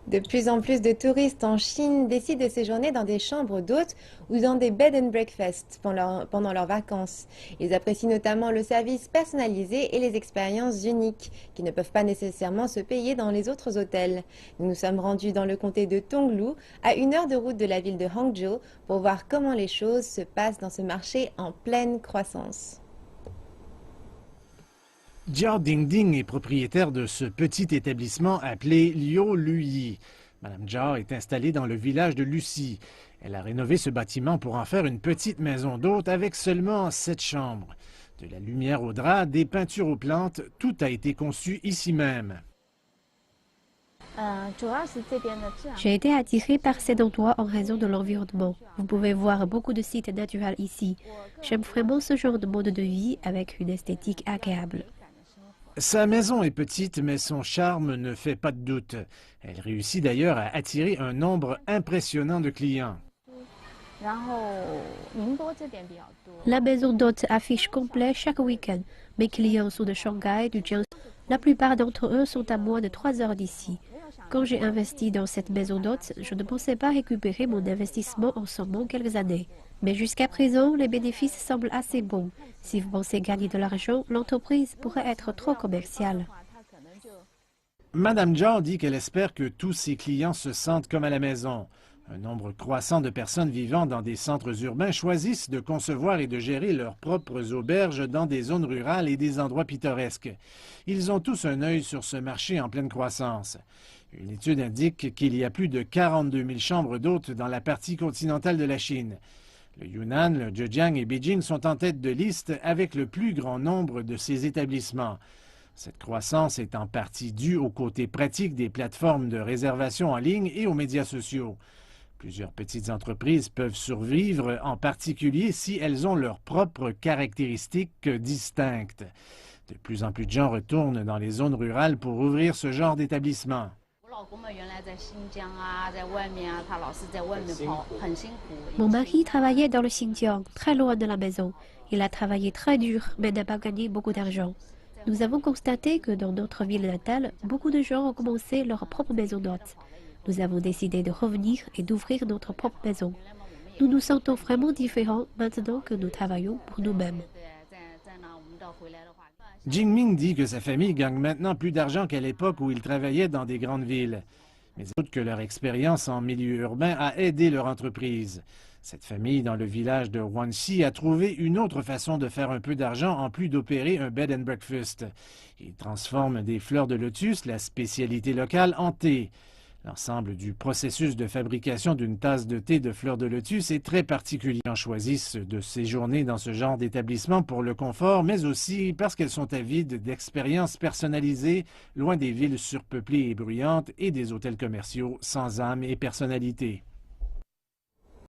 De plus en plus de touristes en Chine décident de séjourner dans des chambres d'hôtes ou dans des bed and breakfast pendant leurs vacances. Ils apprécient notamment le service personnalisé et les expériences uniques qui ne peuvent pas nécessairement se payer dans les autres hôtels. Nous nous sommes rendus dans le comté de Tonglu, à 1 heure de route de la ville de Hangzhou, pour voir comment les choses se passent dans ce marché en pleine croissance. Jiao Dingding est propriétaire de ce petit établissement appelé Liu Luyi. Madame Jiao est installée dans le village de Lucy. Elle a rénové ce bâtiment pour en faire une petite maison d'hôte avec seulement 7 chambres. De la lumière au drap, des peintures aux plantes, tout a été conçu ici même. J'ai été attirée par cet endroit en raison de l'environnement. Vous pouvez voir beaucoup de sites naturels ici. J'aime vraiment ce genre de mode de vie avec une esthétique agréable. Sa maison est petite, mais son charme ne fait pas de doute. Elle réussit d'ailleurs à attirer un nombre impressionnant de clients. La maison d'hôtes affiche complet chaque week-end. Mes clients sont de Shanghai, du Jiangsu. La plupart d'entre eux sont à moins de 3 heures d'ici. Quand j'ai investi dans cette maison d'hôtes, je ne pensais pas récupérer mon investissement en seulement quelques années. Mais jusqu'à présent, les bénéfices semblent assez bons. Si vous pensez gagner de l'argent, l'entreprise pourrait être trop commerciale. Madame Jiao dit qu'elle espère que tous ses clients se sentent comme à la maison. Un nombre croissant de personnes vivant dans des centres urbains choisissent de concevoir et de gérer leurs propres auberges dans des zones rurales et des endroits pittoresques. Ils ont tous un œil sur ce marché en pleine croissance. Une étude indique qu'il y a plus de 42 000 chambres d'hôtes dans la partie continentale de la Chine. Le Yunnan, le Zhejiang et Beijing sont en tête de liste avec le plus grand nombre de ces établissements. Cette croissance est en partie due au côté pratique des plateformes de réservation en ligne et aux médias sociaux. Plusieurs petites entreprises peuvent survivre, en particulier si elles ont leurs propres caractéristiques distinctes. De plus en plus de gens retournent dans les zones rurales pour ouvrir ce genre d'établissement. Mon mari travaillait dans le Xinjiang, très loin de la maison. Il a travaillé très dur, mais n'a pas gagné beaucoup d'argent. Nous avons constaté que dans notre ville natale, beaucoup de gens ont commencé leur propre maison d'hôtes. Nous avons décidé de revenir et d'ouvrir notre propre maison. Nous nous sentons vraiment différents maintenant que nous travaillons pour nous-mêmes. Jingming dit que sa famille gagne maintenant plus d'argent qu'à l'époque où ils travaillaient dans des grandes villes. Mais ils ajoutent que leur expérience en milieu urbain a aidé leur entreprise. Cette famille dans le village de Wanxi a trouvé une autre façon de faire un peu d'argent en plus d'opérer un bed and breakfast. Ils transforment des fleurs de lotus, la spécialité locale, en thé. L'ensemble du processus de fabrication d'une tasse de thé de fleurs de lotus est très particulier. Les gens choisissent de séjourner dans ce genre d'établissement pour le confort, mais aussi parce qu'elles sont avides d'expériences personnalisées, loin des villes surpeuplées et bruyantes et des hôtels commerciaux sans âme et personnalité.